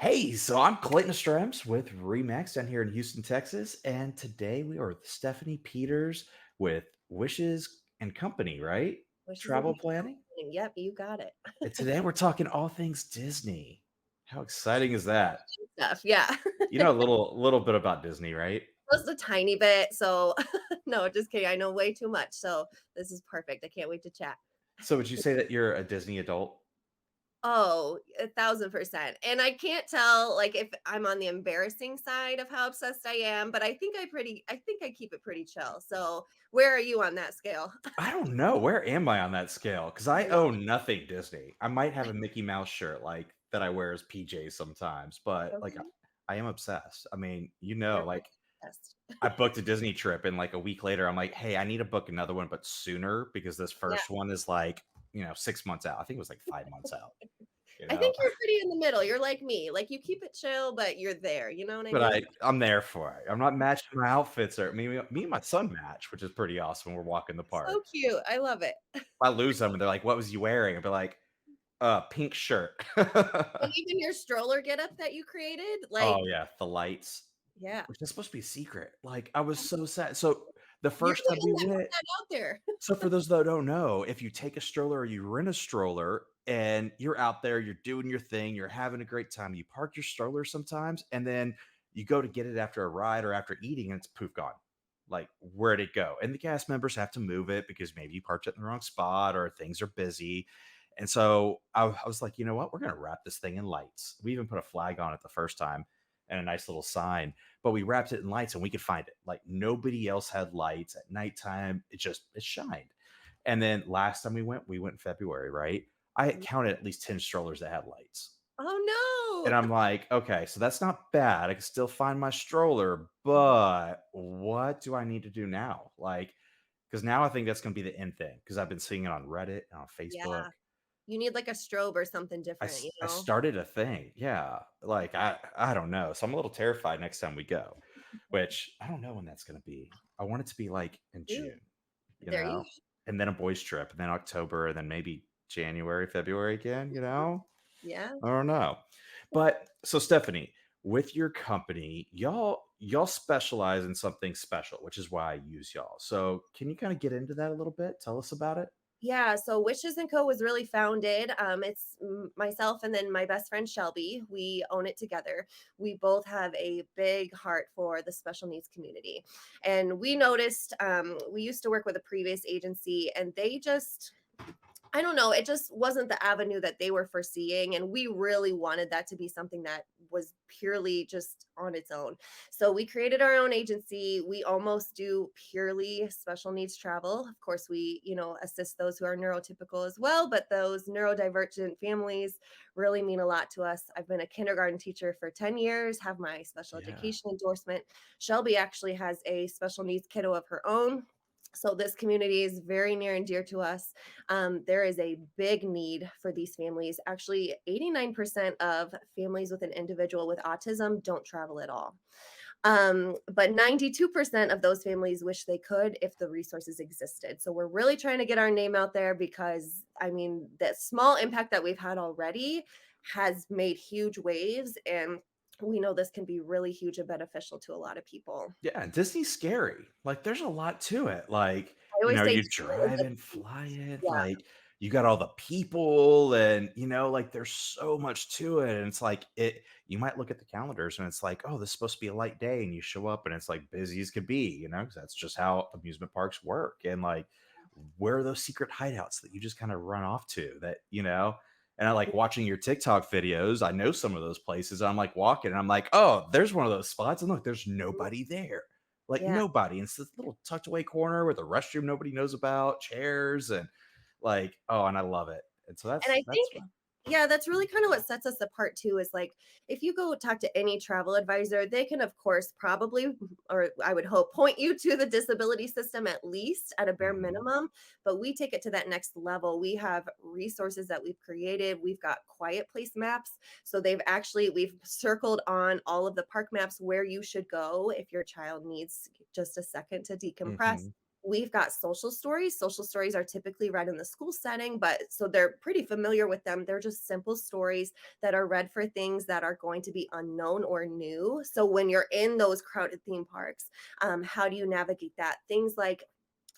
Hey, so I'm Clayton Strems with Remax down here in Houston, Texas, and today we are with Stephanie Peters with Wishes and Company, right? Wishes and Travel pieces. planning. Yep, you got it. And today we're talking all things Disney. How exciting is that? Stuff, yeah. You know a little bit about Disney, right? Just a tiny bit, so no, just kidding, I know way too much, so this is perfect, I can't wait to chat. So would you say that you're a Disney adult? Oh, 1,000%, and I can't tell, like, if I'm on the embarrassing side of how obsessed I am, but I think I keep it pretty chill, so where are you on that scale? I don't know. Where am I on that scale? Because I Really? own nothing Disney. I might have a Mickey Mouse shirt like that I wear as PJs sometimes, but like Okay. I am obsessed. I mean, You're like obsessed. I booked a Disney trip and like a week later, I'm like, hey, I need to book another one, but sooner because this Yeah. first one is like, 6 months out. I think it was like 5 months out, you I know. think you're pretty in the middle, you're like me, like, you keep it chill, but you're there, you know what I But mean? I'm there for it. I'm not matching my outfits or me and my son match, which is pretty awesome. We're walking the park. So cute, I love it. If I lose them and they're like, what was you wearing? I'll be like, pink shirt. And even your stroller getup that you created, Oh, like yeah, the lights, yeah, which is supposed to be a secret. Like, I was so sad. So, the you're first time we putting went that out there. so for those that don't know, if you take a stroller or you rent a stroller and you're out there, you're doing your thing, you're having a great time, you park your stroller sometimes, and then you go to get it after a ride or after eating, and it's poof gone. Like, where'd it go? And the cast members have to move it because maybe you parked it in the wrong spot or things are busy. And so I was like, you know what? We're going to wrap this thing in lights. We even put a flag on it the first time and a nice little sign, but we wrapped it in lights and we could find it. Like nobody else had lights at nighttime. It shined. And then last time we went in February, right? I had Mhm. counted at least 10 strollers that had lights. And Oh, I'm like, okay, so that's not bad. I can still find my stroller, no. but what do I need to do now? Like, because now I think that's going to be the end thing because I've been seeing it on Reddit and on Facebook. Yeah, you need, like, a strobe or something different, you I know? started a thing. Yeah. Like I don't know. So I'm a little terrified next time we go, which I don't know when that's going to be. I want it to be like in Ooh, June, you there you know, and then a boys trip, and then October, and then maybe January, February again, you know? yeah. I don't know. But so Stephanie, with your company, y'all specialize in something special, which is why I use y'all. So can you kind of get into that a little bit? Tell us about it. Yeah, so Wishes& and Co. was really founded, it's myself and then my best friend Shelby, we own it together. We both have a big heart for the special needs community, and we noticed, we used to work with a previous agency, and they just I don't know, it just wasn't the avenue that they were foreseeing, and we really wanted that to be something that was purely just on its own. So we created our own agency. We almost do purely special needs travel. Of course, we, assist those who are neurotypical as well, but those neurodivergent families really mean a lot to us. I've been a kindergarten teacher for 10 years, have my special Yeah. education endorsement. Shelby actually has a special needs kiddo of her own. So this community is very near and dear to us. There is a big need for these families. Actually, 89% of families with an individual with autism don't travel at all. But 92% of those families wish they could if the resources existed. So we're really trying to get our name out there because, I mean, the small impact that we've had already has made huge waves. And we know this can be really huge and beneficial to a lot of people. Yeah, Disney's scary. Like, there's a lot to it. Like, I always say, you too, in drive the- and fly it, yeah, like, you got all the people and, like, there's so much to it, and it's like, you might look at the calendars and it's like, "Oh, this is supposed to be a light day," and you show up and it's, like, busy as could be, because that's just how amusement parks work, and, like, where are those secret hideouts that you just kinda run off to that, and I like watching your TikTok videos. I know some of those places. I'm like walking and I'm like, oh, there's one of those spots. And look, there's nobody there. Like yeah. nobody. And it's this little tucked away corner with a restroom nobody knows about, chairs, and like, oh, and I love it. And so And I that's think fun. yeah, that's really kind of what sets us apart too is like if you go talk to any travel advisor, they can of course probably or I would hope point you to the disability system at least at a bare Mhm. minimum, but we take it to that next level. We have resources that we've created. We've got quiet place maps. So we've circled on all of the park maps where you should go if your child needs just a second to decompress. Mhm. We've got social stories. Social stories are typically read in the school setting, but so they're pretty familiar with them. They're just simple stories that are read for things that are going to be unknown or new. So when you're in those crowded theme parks, how do you navigate that? Things like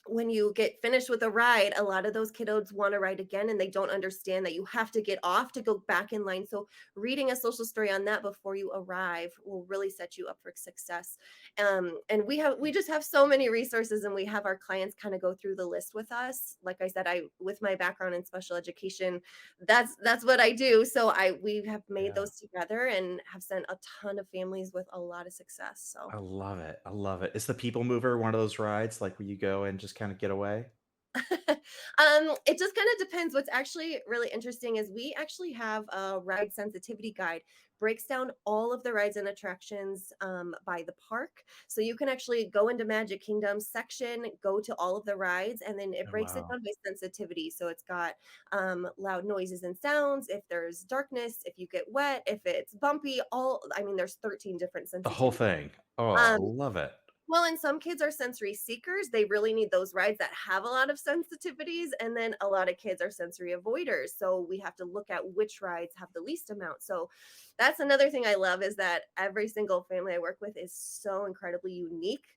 when you get finished with a ride, a lot of those kiddos want to ride again and they don't understand that you have to get off to go back in line. So, reading a social story on that before you arrive will really set you up for success. And we just have so many resources, and we have our clients kind of go through the list with us. Like I said, I with my background in special education, that's what I do. So I we have made Yeah. those together and have sent a ton of families with a lot of success. So I love it. I love it. Is the People Mover one of those rides, like, where you go and just kinda get away? It just kind of depends. What's actually really interesting is we actually have a ride sensitivity guide, breaks down all of the rides and attractions by the park. So you can actually go into Magic Kingdom section, go to all of the rides, and then it Oh, breaks it wow. down by sensitivity. So it's got loud noises and sounds, if there's darkness, if you get wet, if it's bumpy, I mean, there's 13 different The whole sensitivities. thing. Oh, I Um, love it. well, and some kids are sensory seekers. They really need those rides that have a lot of sensitivities. And then a lot of kids are sensory avoiders. So we have to look at which rides have the least amount. So that's another thing I love is that every single family I work with is so incredibly unique.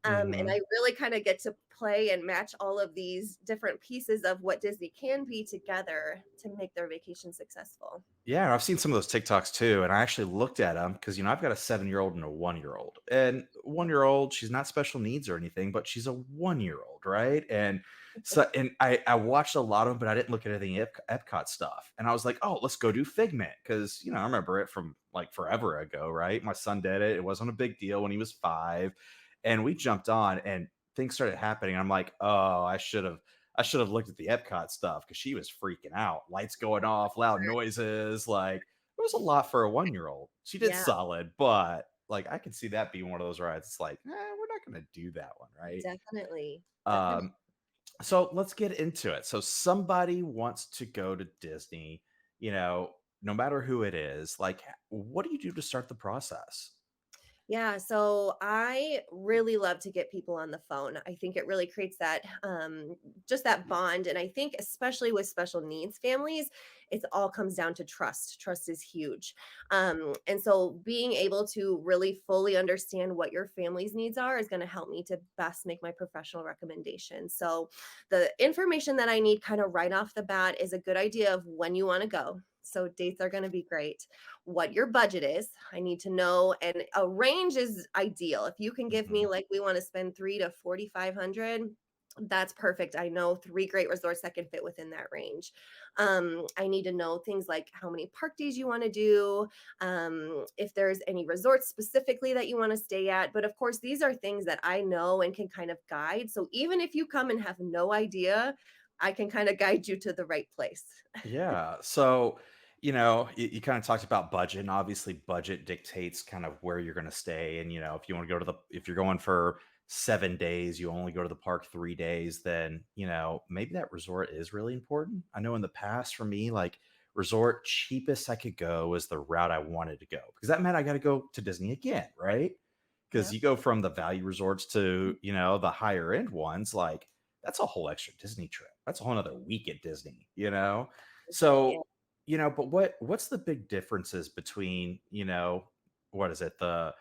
And Mhm. I really kind of get to play and match all of these different pieces of what Disney can be together to make their vacation successful. Yeah, I've seen some of those TikToks too, and I actually looked at them because I've got a 7-year-old and a 1-year-old. And Yeah. 1-year-old, she's not special needs or anything, but she's a 1-year-old, right? And so and I watched a lot of them, but I didn't look at any Epcot stuff. And I was like, "Oh, let's go do Figment," because I remember it from, like, forever ago, right? My son did it. It wasn't a big deal when he was 5, and we jumped on, and things started happening. I'm like, "Oh, I should have looked at the Epcot stuff because she was freaking out. Lights going off, loud noises. Like, it was a lot for a 1-year-old. She did Yeah, solid, but like I can see that being one of those rides. It's like, we're not gonna do that one, right? definitely. Definitely. Um, so let's get into it. So somebody wants to go to Disney, no matter who it is, like what do you do to start the process? Yeah, so I really love to get people on the phone. I think it really creates that just that bond, and I think especially with special needs families, it all comes down to trust. Trust is huge. And so being able to really fully understand what your family's needs are is going to help me to best make my professional recommendation. So the information that I need kind of right off the bat is a good idea of when you want to go. So dates are going to be great, what your budget is. I need to know, and a range is ideal. If you can give Mhm. me like we want to spend 3 to 4,500, that's perfect. I know 3 great resorts that can fit within that range. I need to know things like how many park days you want to do, if there's any resorts specifically that you want to stay at. But of course, these are things that I know and can kind of guide. So even if you come and have no idea, I can kind of guide you to the right place. Yeah. So, you kind of talked about budget, and obviously budget dictates kind of where you're going to stay. And, if you want to go to if you're going for 7 days, you only go to the park 3 days, then, maybe that resort is really important. I know in the past for me, like resort cheapest I could go was the route I wanted to go because that meant I got to go to Disney again, right? Because Yeah. you go from the value resorts to, the higher end ones, like that's a whole extra Disney trip. That's a whole other week at Disney. Definitely. So, but what's the big differences between, what is it? The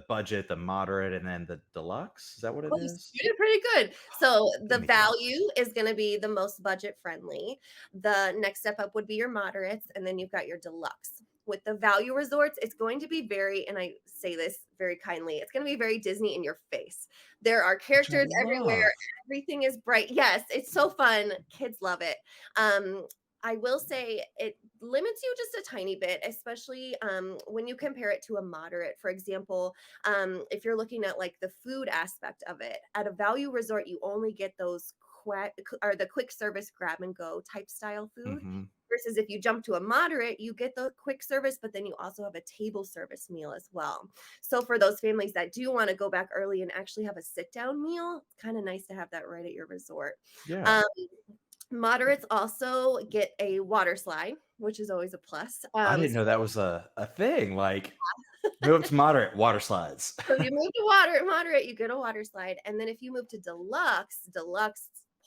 budget, the moderate, and then the deluxe? Is that what it Close. is? You did pretty good. So Give the me that. value is going to be the most budget friendly. The next step up would be your moderates, and then you've got your deluxe. With the value resorts, it's going to be very, and I say this very kindly, it's going to be very Disney in your face. There are Which I characters everywhere. love. Everything is bright. Yes, it's so fun. Kids love it. Um, I will say it limits you just a tiny bit, especially when you compare it to a moderate. For example, if you're looking at like the food aspect of it, at a value resort, you only get those the quick service grab and go type style food. Mhm. Versus if you jump to a moderate, you get the quick service, but then you also have a table service meal as well. So for those families that do want to go back early and actually have a sit down meal, it's kind of nice to have that right at your resort. Yeah. Um, Moderates also get a water slide, which is always a plus. I didn't know that was a thing, like Move to moderate, water slides. So if you move to moderate, you get a water slide, and then if you move to deluxe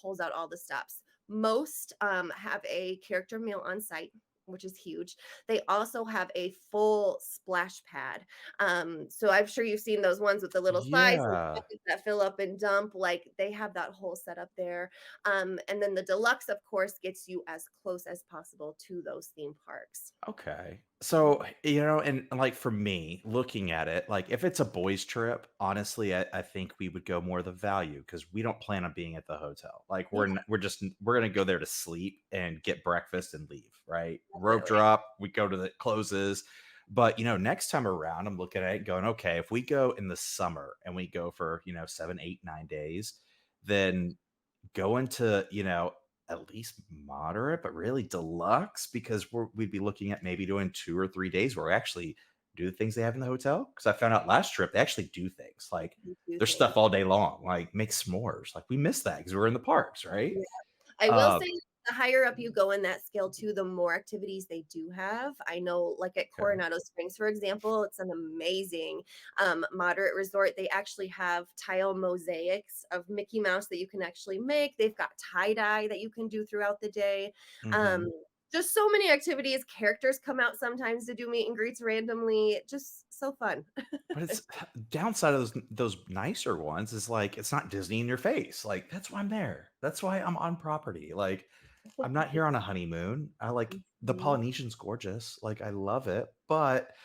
pulls out all the stops. Most, have a character meal on site, which is huge. They also have a full splash pad. So I'm sure you've seen those ones with the little slides and Yeah. buckets that fill up and dump, like, they have that whole setup there. And then the deluxe, of course, gets you as close as possible to those theme parks. Okay. So, and like for me, looking at it, like if it's a boys' trip, honestly, I think we would go more the value because we don't plan on being at the hotel. Like Yeah, we're gonna go there to sleep and get breakfast and leave, right? Rope definitely. drop, we go to the closes. But next time around, I'm looking at it going, okay, if we go in the summer and we go for, 7, 8, 9 days, then go into, at least moderate, but really deluxe because we'd be looking at maybe doing 2 or 3 days where we actually do the things they have in the hotel. Because I found out last trip, they actually do things, like, You do there's stuff things. all day long, like make s'mores, like, we missed that because we were in the parks, right? I will Uh, say the higher up you go in that scale too, the more activities they do have. I know, like at okay. Coronado Springs, for example, it's an amazing moderate resort. They actually have tile mosaics of Mickey Mouse that you can actually make. They've got tie dye that you can do throughout the day. Um, Mhm. just so many activities. Characters come out sometimes to do meet and greets randomly. Just so fun. But it's downside of those nicer ones is, like, it's not Disney in your face, like, that's why I'm there. That's why I'm on property, like, I'm not here on a honeymoon. The Mhm. Polynesian's gorgeous, like, I love it, but,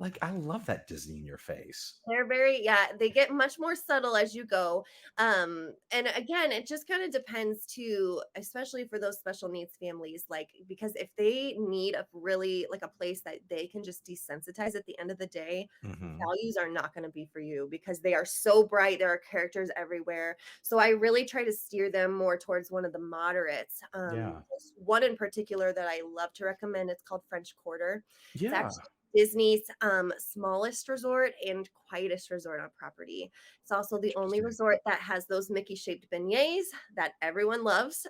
like, I love that Disney in your face. They're very yeah, they get much more subtle as you go. And again, it just kind of depends too, especially for those special needs families, like because if they need a really like a place that they can just desensitize at the end of the day, Mhm. values are not going to be for you because they are so bright. There are characters everywhere. So I really try to steer them more towards one of the moderates. Yeah. There's one in particular that I love to recommend. It's called French Quarter. It's Yeah. actually Disney's smallest resort and quietest resort on property. It's also the only Interesting. resort that has those Mickey shaped beignets that everyone loves.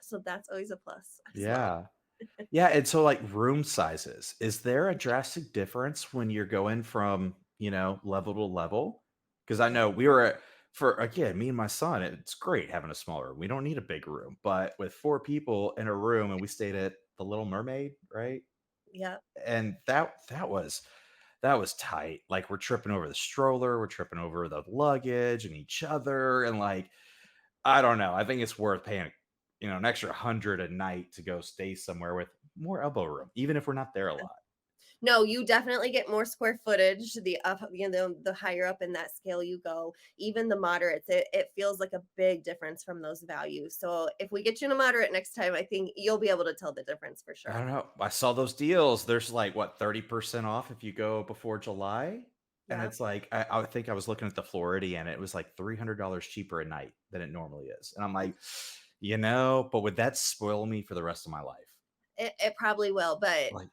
So that's always a plus as well. Yeah. Yeah, and so, like, room sizes, is there a drastic difference when you're going from, level to level? Because I know we were at for again, me and my son, it's great having a smaller room. We don't need a big room, but with 4 people in a room and we stayed at The Little Mermaid, right? Yeah. And that was tight. Like, we're tripping over the stroller, we're tripping over the luggage and each other, and, like, I don't know. I think it's worth paying, an extra 100 a night to go stay somewhere with more elbow room, even if we're not there a lot. No, you definitely get more square footage the higher up in that scale you go. Even the moderates, it feels like a big difference from those values. So if we get you in a moderate next time, I think you'll be able to tell the difference for I sure. don't know. I saw those deals. There's like what 30% off if you go before July. And Yeah. it's like I think I was looking at the Floridian, it was like $300 cheaper a night than it normally is. And I'm like, but would that spoil me for the rest of my life? It probably will, but Like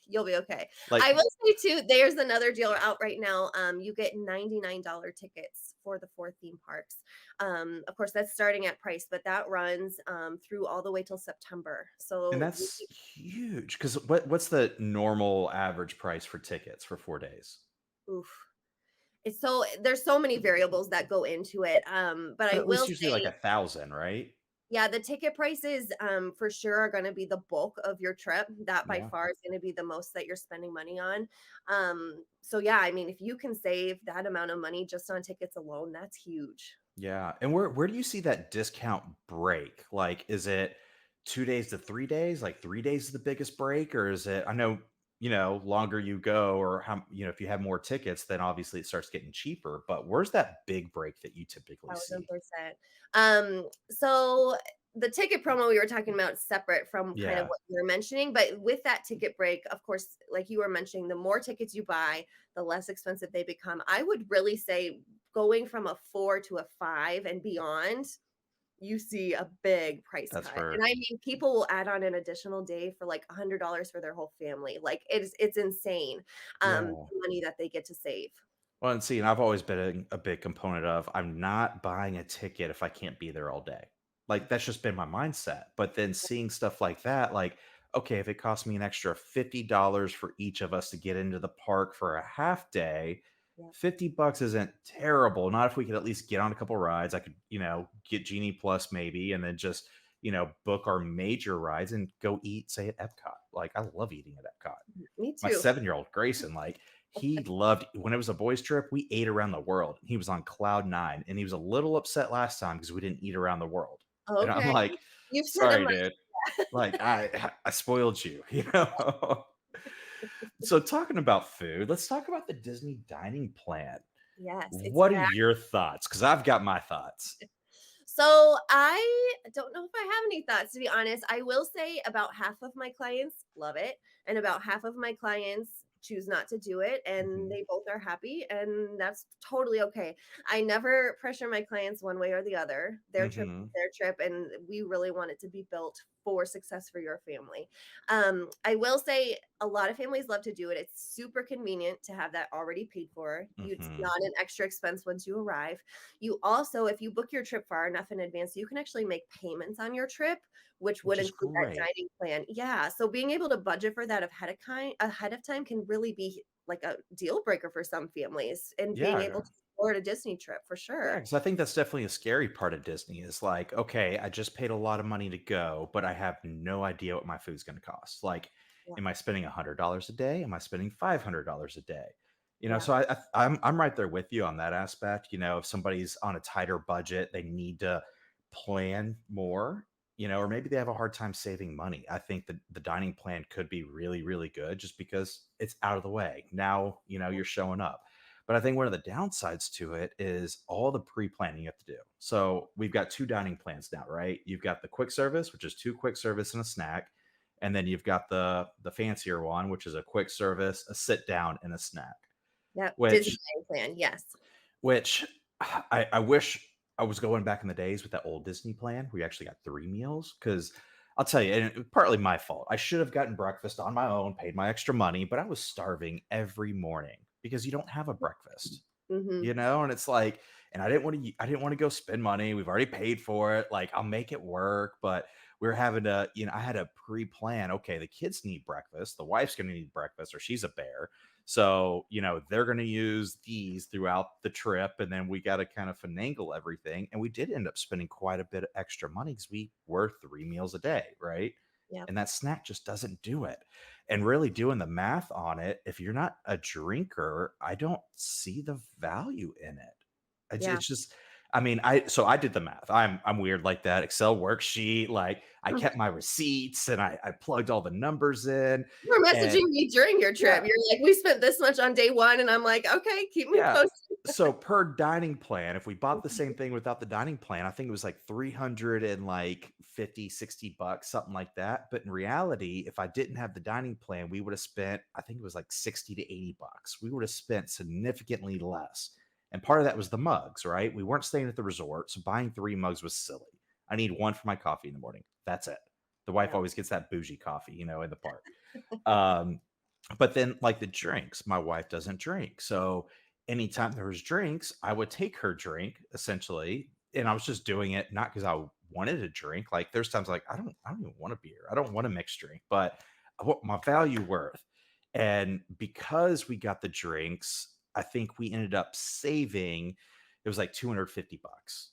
you'll be okay. like I will say too, there's another deal out right now. You get $99 tickets for the 4 theme parks. Of course, that's starting at price, but that runs through all the way till September. and So that's huge because what's the normal average price for tickets for 4 days? oof. There's so many variables that go into it. But I At will least usually like say 1,000, right? yeah, the ticket prices, for sure are gonna be the bulk of your trip. That by Yeah. far is gonna be the most that you're spending money on. So yeah, I mean, if you can save that amount of money just on tickets alone, that's huge. Yeah, and where do you see that discount break? Like, is it 2 days to 3 days? Like, 3 days is the biggest break, or is it I know, longer you go or if you have more tickets, then obviously it starts getting cheaper, but where's that big break that you typically see? 1000%. So the ticket promo we were talking about is separate from kind of Yeah, what you were mentioning, but with that ticket break, of course, like you were mentioning, the more tickets you buy, the less expensive they become. I would really say going from a 4 to a 5 and beyond, you see a big price that's cut. And for I mean, people will add on an additional day for like $100 for their whole family. Like it's insane, yeah. the money that they get to save. Well, and see, and I've always been a big component of I'm not buying a ticket if I can't be there all day. Like that's just been my mindset. But then seeing stuff like that, like, okay, if it costs me an extra $50 for each of us to get into the park for a half day, Yep. 50 bucks isn't terrible. Not if we could at least get on a couple rides. I could, get Genie Plus maybe, and then just, book our major rides and go eat, say, at Epcot. Like, I love eating at Epcot. Me My too. 7-year-old Grayson, like, he loved when it was a boys' trip, we ate around the world. He was on cloud 9, and he was a little upset last time because we didn't eat around the world. And I'm Okay. like, You've set him "Sorry, right. dude. Like, I spoiled you," you know? So talking about food, let's talk about the Disney dining plan. Yes, it's What are back. your thoughts? Because I've got my thoughts. So I don't know if I have any thoughts, to be honest. I will say about half of my clients love it, and about half of my clients choose not to do it, and Mhm, they both are happy, and that's totally okay. I never pressure my clients one way or the other. Their trip is mhm, their trip, and we really want it to be built for success for your family. I will say a lot of families love to do it. It's super convenient to have that already paid for. It's mhm. not an extra expense once you arrive. You also, if you book your trip far enough in advance, you can actually make payments on your trip, which would Which is include that great. dining plan. Yeah. So being able to budget for that ahead of time can really be like a deal breaker for some families and being able Yeah. to afford a Disney trip for Yeah, sure. because I think that's definitely a scary part of Disney is like, okay, I just paid a lot of money to go, but I have no idea what my food's going to cost. Like, Yeah. am I spending $100 a day? Am I spending $500 a day? Yeah. So I'm right there with you on that aspect. If somebody's on a tighter budget, they need to plan more. Or maybe they have a hard time saving money. I think that the dining plan could be really, really good just because it's out of the way. Now, you're showing up. But I think one of the downsides to it is all the pre-planning you have to do. So we've got two dining plans now, right? You've got the quick service, which is two quick service and a snack, and then you've got the fancier one, which is a quick service, a sit down, and a snack. Yep. Disney Which dining plan. Yes. which I wish I was going back in the days with that old Disney plan where you actually got 3 meals. Because 'cause I'll tell you, and partly my fault. I should have gotten breakfast on my own, paid my extra money, but I was starving every morning because you don't have a breakfast. Hmm. And it's like, and I didn't want to go spend money. We've already paid for it. Like, I'll make it work, but we're having to, I had to pre-plan, okay, the kids need breakfast, the wife's going to need breakfast or she's a bear. So, they're going to use these throughout the trip, and then we got to kind of finagle everything. And we did end up spending quite a bit of extra money because we were 3 meals a day, right? Yep. And that snack just doesn't do it. And really doing the math on it, if you're not a drinker, I don't see the value in it. Yeah. It's just, I mean, I did the math. I'm weird like that. Excel worksheet, like I kept my receipts and I plugged all the numbers in. You were And messaging me during your trip. yeah, You're like, "We spent this much on day 1," and I'm like, "Okay, keep me yeah. posted." So per dining plan, if we bought the same thing without the dining plan, I think it was like 300 and like 50, $60, something like that. But in reality, if I didn't have the dining plan, we would have spent, I think it was like 60 to $80. We would have spent significantly less. And part of that was the mugs, right? We weren't staying at the resort, so buying 3 mugs was silly. I need one for my coffee in the morning. That's it. The wife Yeah. always gets that bougie coffee, in the park. Um, but then, like the drinks, my wife doesn't drink. So anytime there was drinks, I would take her drink essentially. And I was just doing it not because I wanted a drink. Like there's times like I don't even want a beer. I don't want a mixed drink, but what my value worth. And because we got the drinks, I think we ended up saving it was like 250 bucks,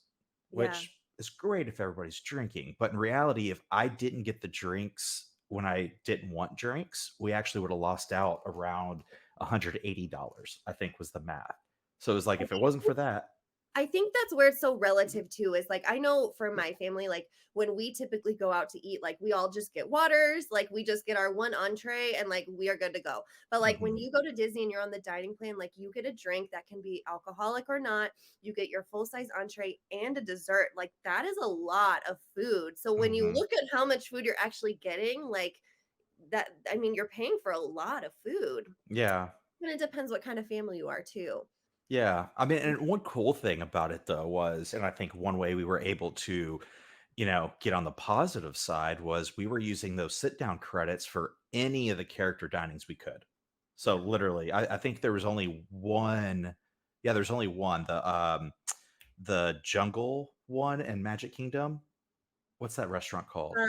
Yeah. which is great if everybody's drinking. But in reality, if I didn't get the drinks when I didn't want drinks, we actually would have lost out around $180, I think was the math. So it was like I if it think wasn't for that. I think that's where it's so relative too, is like I know for my family, like when we typically go out to eat, like we all just get waters, like we just get our one entree and like we are good to go. But like when Mhm. you go to Disney and you're on the dining plan, like you get a drink that can be alcoholic or not, you get your full size entree and a dessert. Like that is a lot of food. So when you Mhm. look at how much food you're actually getting, like that, I mean, you're paying for a lot of food. Yeah. And it depends what kind of family you are too. Yeah. I mean, and one cool thing about it though was, and I think one way we were able to, get on the positive side was we were using those sit down credits for any of the character dinings we could. So Yeah. literally, I think there was only one. Yeah, there's only one. The jungle one in Magic Kingdom. What's that restaurant called?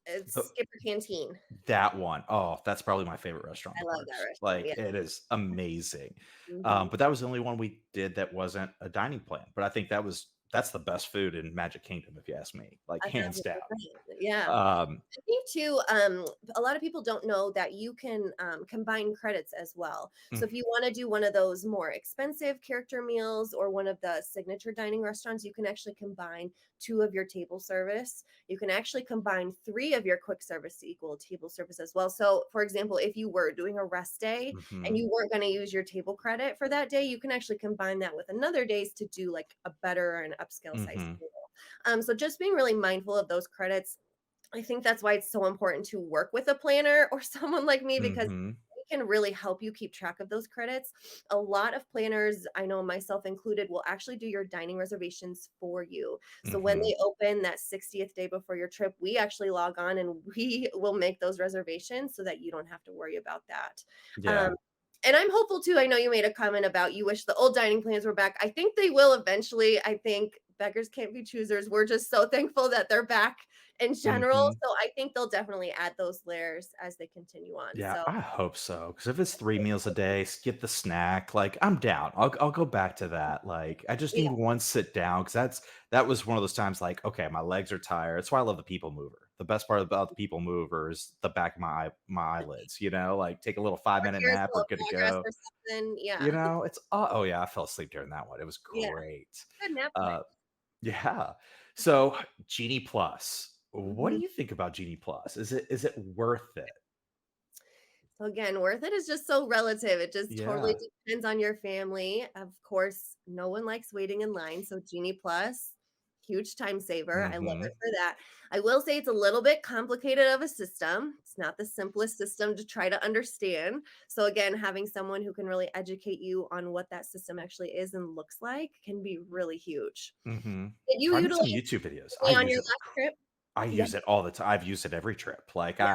It's The Skipper Canteen. that one, oh, that's probably my favorite restaurant I in the love that parks. restaurant, Like, yeah. it is amazing. Mhm. But that was the only one we did that wasn't a dining plan, but I think that's the best food in Magic Kingdom, if you ask me, like, hands down. 100%. Yeah. Um I think too, a lot of people don't know that you can combine credits as well. So mm, if you want to do one of those more expensive character meals or one of the signature dining restaurants, you can actually combine two of your table service. You can actually combine three of your quick service to equal table service as well. So, for example, if you were doing a rest day and mhm, you weren't going to use your table credit for that day, you can actually combine that with another days to do like a better and upscale size mhm, table. So just being really mindful of those credits. I think that's why it's so important to work with a planner or someone like me because mhm, they can really help you keep track of those credits. A lot of planners, I know myself included, will actually do your dining reservations for you. So when mhm. they open that 60th day before your trip, we actually log on and we will make those reservations so that you don't have to worry about that. Yeah. Um, and I'm hopeful too. I know you made a comment about you wish the old dining plans were back. I think they will eventually. I think beggars can't be choosers. We're just so thankful that they're back in general. Mhm. So I think they'll definitely add those layers as they continue on. Yeah, So I hope so. Because if it's 3 meals a day, skip the snack, like, I'm down. I'll go back to that, like, I just yeah, need one sit down because that was one of those times, like, okay, my legs are tired. That's why I love the people mover. The best part about the people mover is the back of my eyelids, like, take a little or 5-minute here's a nap, we're little good to progress go. or something. Yeah. It's oh, yeah, I fell asleep during that one. It was Yeah. great. Good nap Uh, time. yeah. So, Genie Plus, what do Mhm. you think about Genie Plus? Is it worth it? So again, worth it is just so relative. It just totally Yeah. depends on your family. Of course, no one likes waiting in line. So Genie Plus, huge time saver. I love it Mhm. for that. I will say it's a little bit complicated of a system. It's not the simplest system to try to understand. So again, having someone who can really educate you on what that system actually is and looks like can be really huge. Mhm. Did you Find me utilize some YouTube videos. it on your last trip? I Yeah, use it all the time. I've used it every trip. Like, yeah,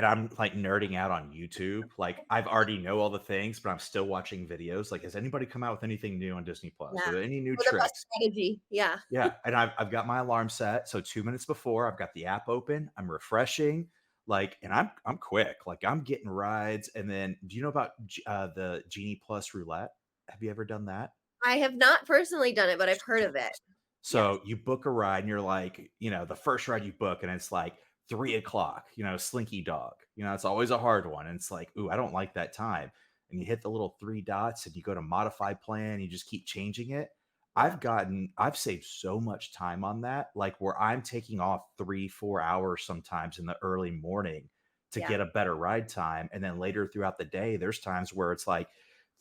I'm, like, nerding out on YouTube. Like, I've already know all the things, but I'm still watching videos. Like, has anybody come out with anything new on Disney Plus? yeah. Are there any new For the best tricks? strategy. Yeah. Yeah, and I've got my alarm set, so 2 minutes before, I've got the app open, I'm refreshing, like, and I'm quick. Like, I'm getting rides, and then do you know about the Genie Plus roulette? Have you ever done that? I have not personally done it, but I've heard So of it. awesome. Yes. So you book a ride and you're like, the first ride you book and it's like 3 o'clock, Slinky Dog. It's always a hard one. And it's like, ooh, I don't like that time. And you hit the little three dots and you go to modify plan, you just keep changing it. Yeah. I've saved so much time on that, like where I'm taking off 3, 4 hours sometimes in the early morning to Yeah. get a better ride time. And then later throughout the day, there's times where it's like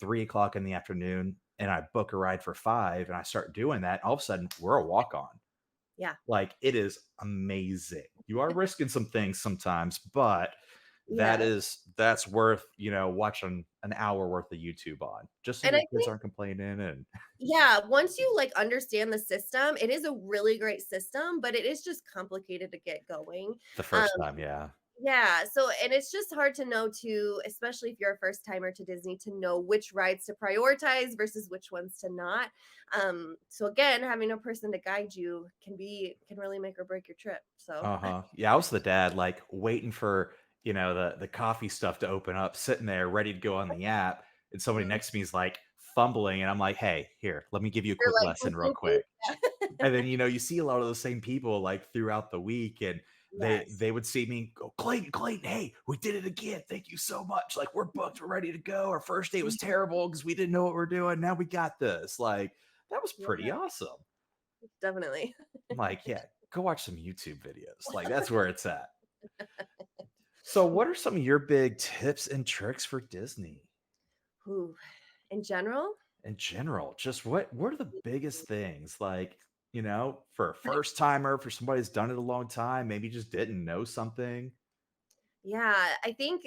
3 o'clock in the afternoon and I book a ride for 5 and I start doing that, all of a sudden we're a walk on. Yeah. Like, it is amazing. You are risking some things sometimes, but Yes. that's worth, watching an hour worth of YouTube on, just so And your I kids think aren't complaining and yeah, once you, like, understand the system, it is a really great system, but it is just complicated to get going. the Um, first time, yeah. yeah, so and it's just hard to know too, especially if you're a first timer to Disney, to know which rides to prioritize versus which ones to not. So again, having a person to guide you can really make or break your trip. So Uh-huh. Yeah, I was the dad, like, waiting for, the coffee stuff to open up, sitting there ready to go on the app, and somebody next to me is, like, fumbling, and I'm like, "Hey, here, let me give you a you're quick like, lesson real quick." And then, you see a lot of those same people, like, throughout the week, and they yes. they would see me go, "Clayton, Clayton, hey, we did it again. Thank you so much. Like, we're booked. We're ready to go. Our first day was terrible because we didn't know what we're doing. Now we got this." Like, that was Yeah, pretty awesome. definitely. I'm like, "Yeah, go watch some YouTube videos." Like, that's where it's at. So, what are some of your big tips and tricks for Disney Ooh, in general, in general? Just what are the biggest things? Like, for a first timer, for somebody who's done it a long time, maybe just didn't know something. yeah, I think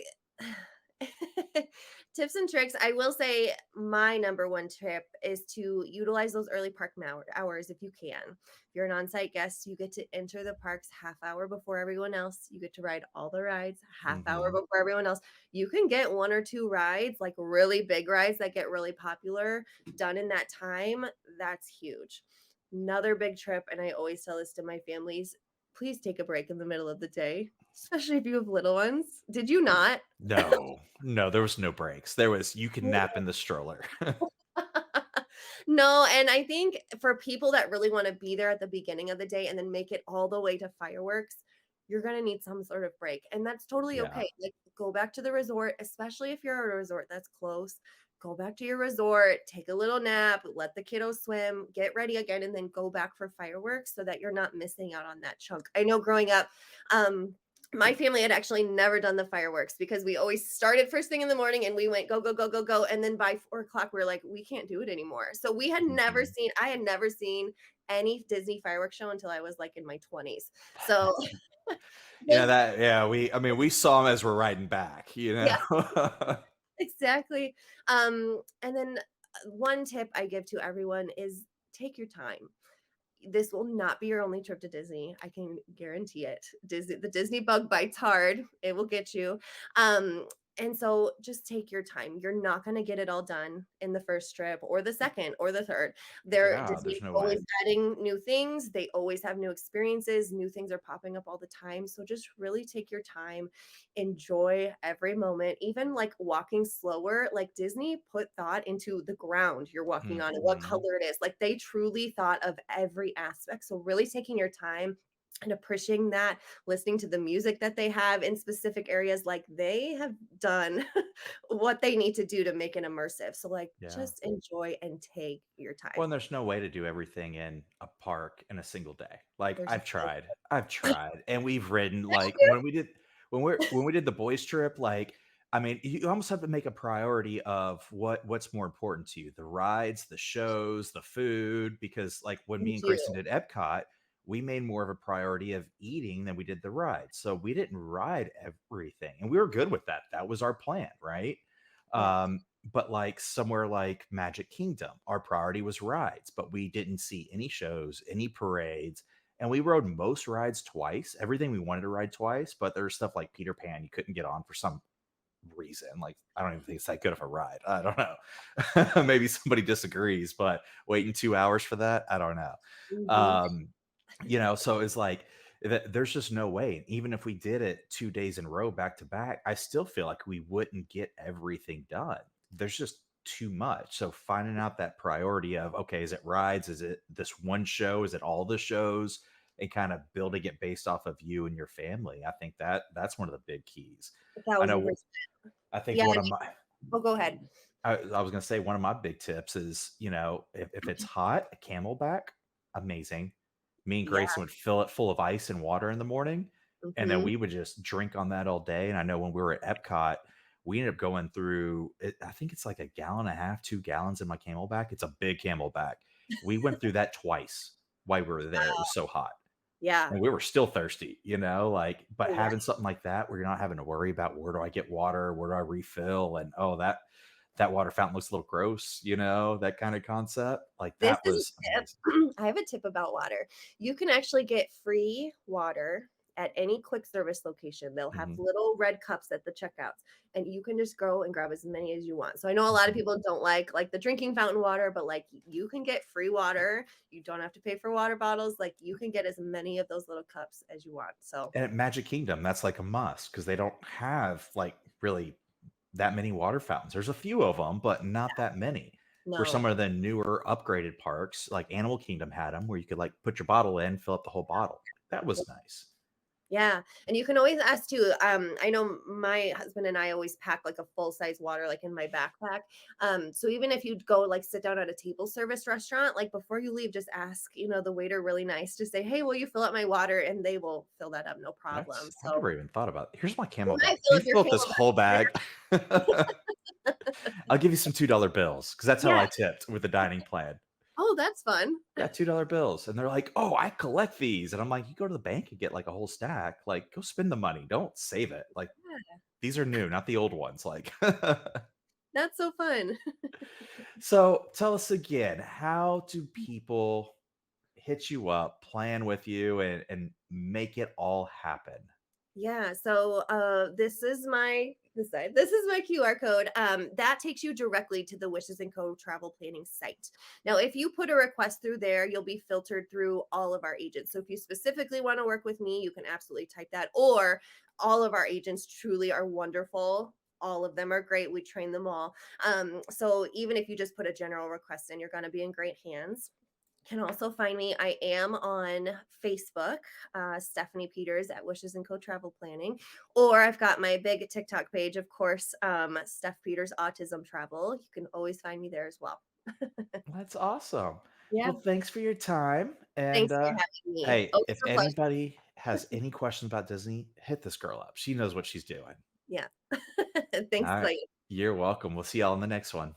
tips and tricks. I will say my number one tip is to utilize those early park hours if you can. If you're an on-site guest, you get to enter the parks half hour before everyone else. You get to ride all the rides half hour Mhm. before everyone else. You can get one or two rides, like really big rides that get really popular, done in that time. That's huge. Another big trip, and I always tell this to my families. please take a break in the middle of the day, especially if you have little ones. Did you not? No, no, there was no breaks. There was you can nap in the stroller. No, and I think for people that really wanna be there at the beginning of the day and then make it all the way to fireworks, you're gonna need some sort of break, and that's totally Yeah, okay. Like, go back to the resort, especially if you're at a resort that's close. Go back to your resort, take a little nap, let the kiddos swim, get ready again, and then go back for fireworks so that you're not missing out on that chunk. I know growing up, um, my family had actually never done the fireworks because we always started first thing in the morning and we went go, go, go, go, go. And then by 4 o'clock, we are like, we can't do it anymore. So mhm. I had never seen any Disney fireworks show until I was like in my 20s. So You know this, that yeah, I mean, we saw them as we're riding back, you yeah, know? exactly. And then one tip I give to everyone is take your time. This will not be your only trip to Disney. I can guarantee it. The Disney bug bites hard. It will get you. Um, and so just take your time. You're not going to get it all done in the first trip or the second or the third. Yeah, Disney's there's no way. always adding new things. They always have new experiences. New things are popping up all the time. So just really take your time, enjoy every moment, even like walking slower. Like Disney put thought into the ground you're walking on and what Mhm. color it is. Like they truly thought of every aspect. So really taking your time and appreciating that, listening to the music that they have in specific areas, like they have done what they need to do to make it immersive. So like Yeah. just enjoy and take your Well, time. and there's no way to do everything in a park in a single day. Like, There's no I've tried, and we've ridden, like, when we did the boys trip, like, I mean, you almost have to make a priority of what's more important to you, the rides, the shows, the food, because, like, when you me and do. Grayson did Epcot, we made more of a priority of eating than we did the rides, so we didn't ride everything, and we were good with that. That was our plan, right? Yeah. But like somewhere like Magic Kingdom, our priority was rides, but we didn't see any shows, any parades, and we rode most rides twice. Everything we wanted to ride twice, but there's stuff like Peter Pan you couldn't get on for some reason. Like I don't even think it's that good of a ride. I don't know. Maybe somebody disagrees, but waiting 2 hours for that, I don't know. Mhm. Um, so it's like there's just no way. Even if we did it 2 days in a row back to back, I still feel like we wouldn't get everything done. There's just too much. So finding out that priority of okay, is it rides? Is it this one show? Is it all the shows? And kind of building it based off of you and your family. I think that's one of the big keys. I know 1,000%. I think Yeah. one of my Oh, go ahead. I was gonna say one of my big tips is, if it's hot, a Camelback, amazing. Me and Yeah. Grayson would fill it full of ice and water in the morning, and then Mhm. we would just drink on that all day. And I know when we were at Epcot, we ended up going through it, I think it's like a gallon and a half, 2 gallons in my Camelback. It's a big Camelback. We went through that twice while we were there. It was so hot. Yeah. And we were still thirsty, like, but Oh, yeah. having something like that where you're not having to worry about where do I get water, where do I refill, and oh, that water fountain looks a little gross, that kind of concept. Like This that is was a amazing. tip. I have a tip about water. You can actually get free water at any quick service location. They'll have Mhm, little red cups at the checkouts, and you can just go and grab as many as you want. So I know a lot of mhm. people don't like the drinking fountain water, but like you can get free water. You don't have to pay for water bottles. Like you can get as many of those little cups as you want. So And at Magic Kingdom, that's like a must because they don't have like really that many water fountains. There's a few of them, but not that many. Where some no. of the newer upgraded parks, like Animal Kingdom, had them where you could like put your bottle in, fill up the whole bottle. That was nice. Yeah, and you can always ask too. I know my husband and I always pack like a full size water, like in my backpack. So even if you go like sit down at a table service restaurant, like before you leave, just ask, the waiter really nice to say, "Hey, will you fill up my water?" And they will fill that up, no problem. I So never even thought about here's my you Camelback. might Can fill you up your fill up this Camelback whole water. bag? I'll give you some $2 bills because that's how Yeah. I tipped with the dining plan. Oh, that's fun. Yeah, $2 bills. And they're like, "Oh, I collect these." And I'm like, "You go to the bank and get like a whole stack. Like, go spend the money. Don't save it. Like, Yeah, these are new, not the old ones." Like, that's so fun. so tell us again, how do people hit you up, plan with you, and make it all happen? Yeah, so this is my this side. This is my QR code. That takes you directly to the Wishes and Co travel planning site. Now, if you put a request through there, you'll be filtered through all of our agents. So if you specifically want to work with me, you can absolutely type that. Or all of our agents truly are wonderful. All of them are great. We train them all. So even if you just put a general request in, you're going to be in great hands. Can also find me. I am on Facebook, Stephanie Peters at Wishes and Co Travel Planning, or I've got my big TikTok page, of course, Steph Peters Autism Travel. You can always find me there as well. That's awesome. Yeah. Well, thanks for your time. And Thanks for having me. hey, Always if a pleasure. anybody has any questions about Disney, hit this girl up. She knows what she's doing. Yeah. All Thanks, right. Clay. You're welcome. We'll see y'all in the next one.